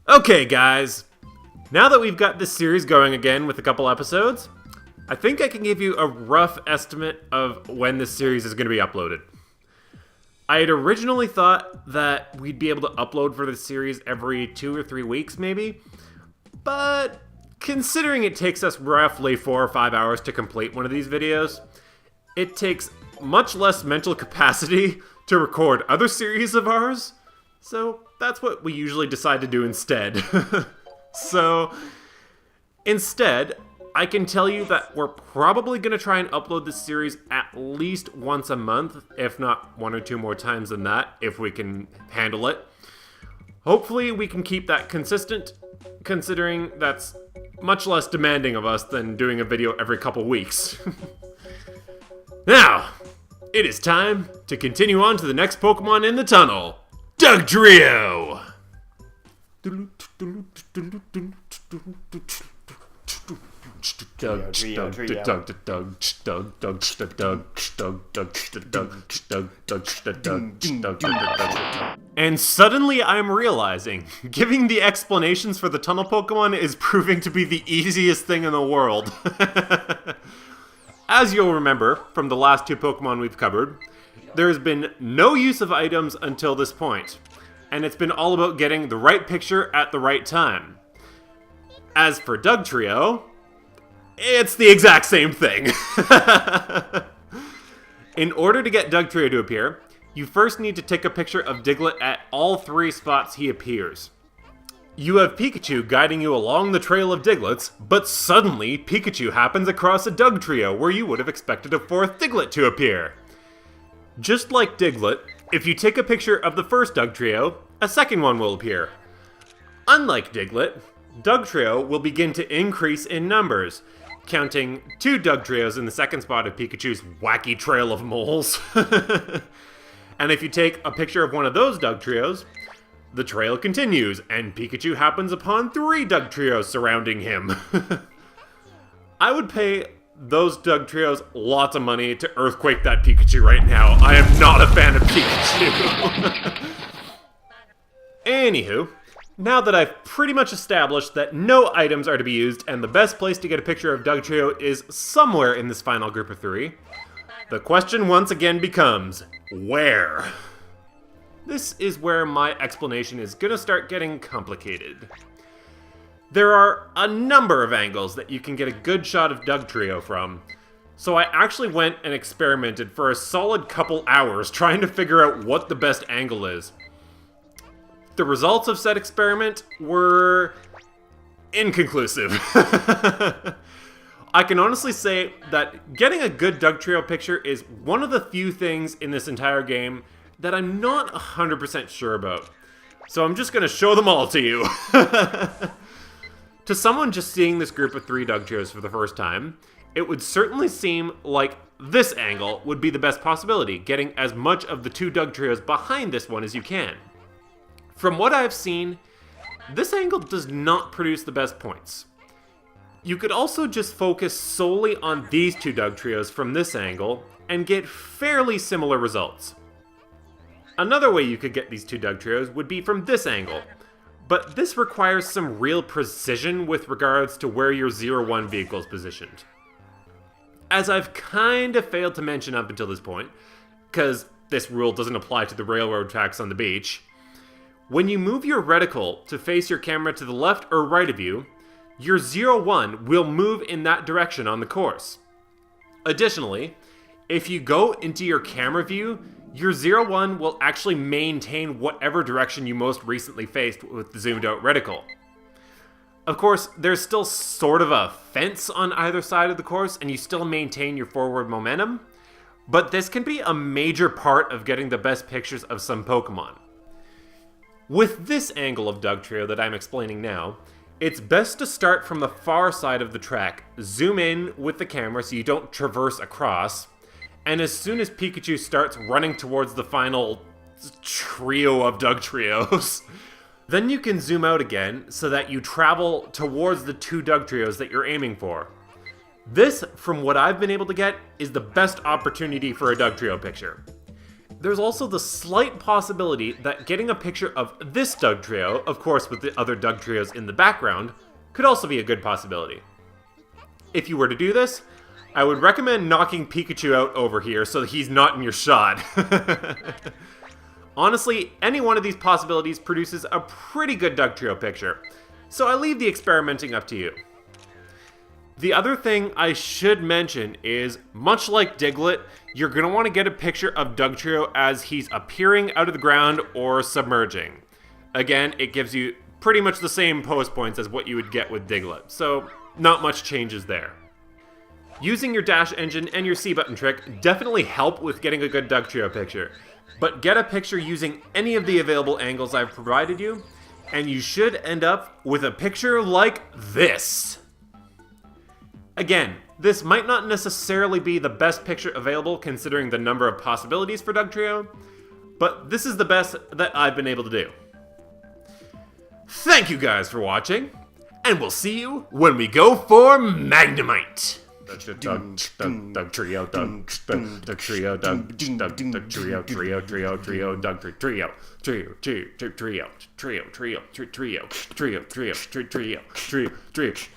Okay, guys. Now that we've got this series going again with a couple episodes, I think I can give you a rough estimate of when this series is going to be uploaded. I had originally thought that we'd be able to upload for this series every 2 or 3 weeks, maybe. But considering it takes us roughly 4 or 5 hours to complete one of these videos, it takes much less mental capacity to record other series of ours. So that's what we usually decide to do instead. So instead, I can tell you that we're probably going to try and upload this series at least once a month, if not 1 or 2 more times than that, if we can handle it. Hopefully we can keep that consistent, considering that's much less demanding of us than doing a video every couple weeks. Now, it is time to continue on to the next Pokemon in the tunnel, Dugtrio! And suddenly I'm realizing, giving the explanations for the tunnel Pokemon is proving to be the easiest thing in the world. As you'll remember from the last 2 Pokemon we've covered, there has been no use of items until this point, and it's been all about getting the right picture at the right time. As for Dugtrio, it's the exact same thing. In order to get Dugtrio to appear, you first need to take a picture of Diglett at all 3 spots he appears. You have Pikachu guiding you along the trail of Digletts, but suddenly Pikachu happens across a Dugtrio where you would have expected a 4th Diglett to appear. Just like Diglett, if you take a picture of the first Dugtrio, a second one will appear. Unlike Diglett, Dugtrio will begin to increase in numbers, counting 2 Dugtrios in the second spot of Pikachu's wacky trail of moles. And if you take a picture of one of those Dugtrios, the trail continues, and Pikachu happens upon 3 Dugtrios surrounding him. I would pay those Dugtrios lots of money to earthquake that Pikachu right now. I am not a fan of Pikachu. Anywho, now that I've pretty much established that no items are to be used and the best place to get a picture of Dugtrio is somewhere in this final group of 3, the question once again becomes, where? This is where my explanation is gonna start getting complicated. There are a number of angles that you can get a good shot of Dugtrio from, so I actually went and experimented for a solid couple hours trying to figure out what the best angle is. The results of said experiment were inconclusive. I can honestly say that getting a good Dugtrio picture is one of the few things in this entire game that I'm not 100% sure about. So I'm just gonna show them all to you. To someone just seeing this group of 3 Dugtrios for the first time, it would certainly seem like this angle would be the best possibility, getting as much of the 2 Dugtrios behind this one as you can. From what I've seen, this angle does not produce the best points. You could also just focus solely on these 2 Dugtrios from this angle and get fairly similar results. Another way you could get these 2 Dugtrios would be from this angle, but this requires some real precision with regards to where your 0-1 vehicle is positioned. As I've kind of failed to mention up until this point, because this rule doesn't apply to the railroad tracks on the beach, when you move your reticle to face your camera to the left or right of you, your 0-1 will move in that direction on the course. Additionally, if you go into your camera view, your 0-1 will actually maintain whatever direction you most recently faced with the zoomed out reticle. Of course, there's still sort of a fence on either side of the course and you still maintain your forward momentum, but this can be a major part of getting the best pictures of some Pokemon. With this angle of Dugtrio that I'm explaining now, it's best to start from the far side of the track, zoom in with the camera so you don't traverse across, and as soon as Pikachu starts running towards the final trio of Dugtrios, then you can zoom out again so that you travel towards the 2 Dugtrios that you're aiming for. This, from what I've been able to get, is the best opportunity for a Dugtrio picture. There's also the slight possibility that getting a picture of this Dugtrio, of course with the other Dugtrios in the background, could also be a good possibility. If you were to do this, I would recommend knocking Pikachu out over here so that he's not in your shot. Honestly, any one of these possibilities produces a pretty good Dugtrio picture, so I leave the experimenting up to you. The other thing I should mention is, much like Diglett, you're going to want to get a picture of Dugtrio as he's appearing out of the ground or submerging. Again, it gives you pretty much the same pose points as what you would get with Diglett, so not much changes there. Using your dash engine and your C button trick definitely help with getting a good Dugtrio picture, but get a picture using any of the available angles I've provided you, and you should end up with a picture like this. Again, this might not necessarily be the best picture available considering the number of possibilities for Dugtrio, but this is the best that I've been able to do. Thank you guys for watching, and we'll see you when we go for Magnemite! Dugtrio, Dugtrio,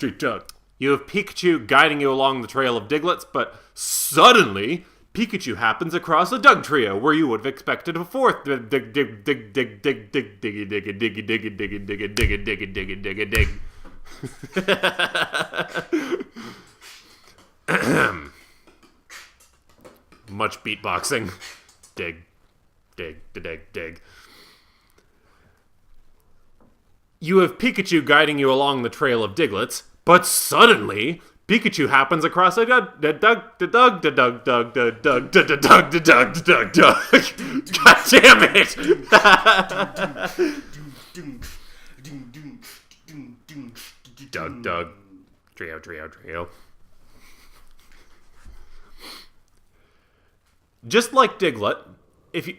Dugtrio. You have Pikachu guiding you along the trail of Digletts, but suddenly, Pikachu happens across a Dugtrio where you would have diggy dig. Much beatboxing. Dig. You have Pikachu guiding you along the trail of Digletts, but suddenly, Pikachu happens across a dug. God damn it! Dug. Trio. Just like Diglett, if you...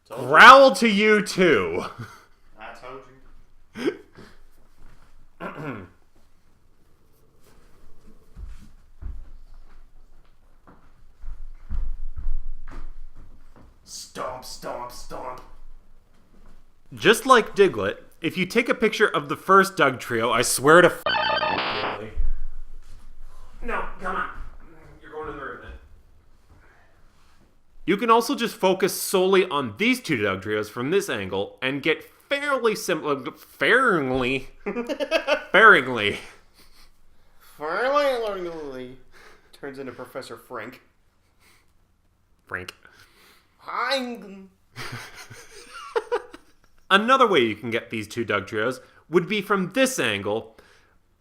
Growl to you too. I told you. Stomp. Just like Diglett, if you take a picture of the first Dugtrio, I swear to really? No, come on. You're going in the room then. You can also just focus solely on these two Dugtrios from this angle and get fairly turns into Professor Frank. Another way you can get these two Dugtrios would be from this angle,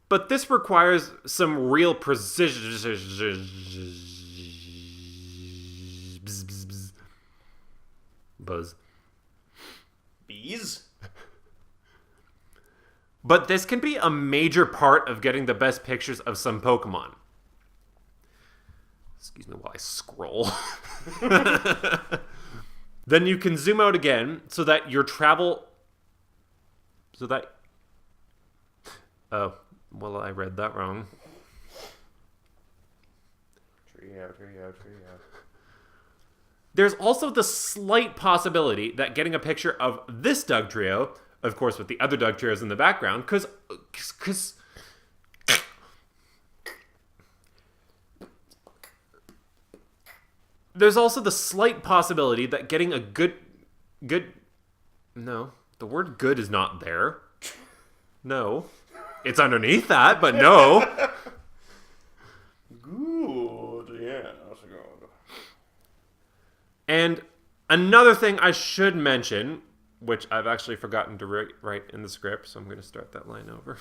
but this requires some real precision. Buzz. Bees? But this can be a major part of getting the best pictures of some Pokemon. Excuse me while I scroll. Then you can zoom out again so that your travel... Oh, well, I read that wrong. Trio. There's also the slight possibility that getting a picture of this Dugtrio, of course with the other Dugtrios in the background, because there's also the slight possibility that getting a good... No, the word good is not there. No. It's underneath that, but no. Good, yeah, that's good. And another thing I should mention, which I've actually forgotten to write in the script, so I'm going to start that line over.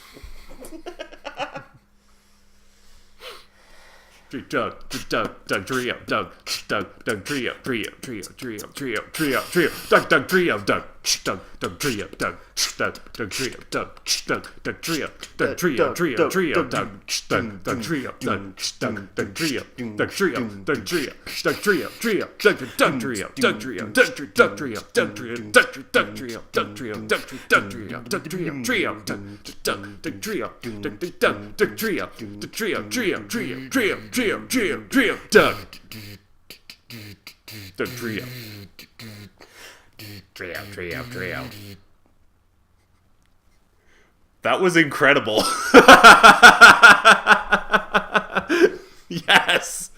Dugtrio. Dugtrio. Trio. That was incredible. Yes.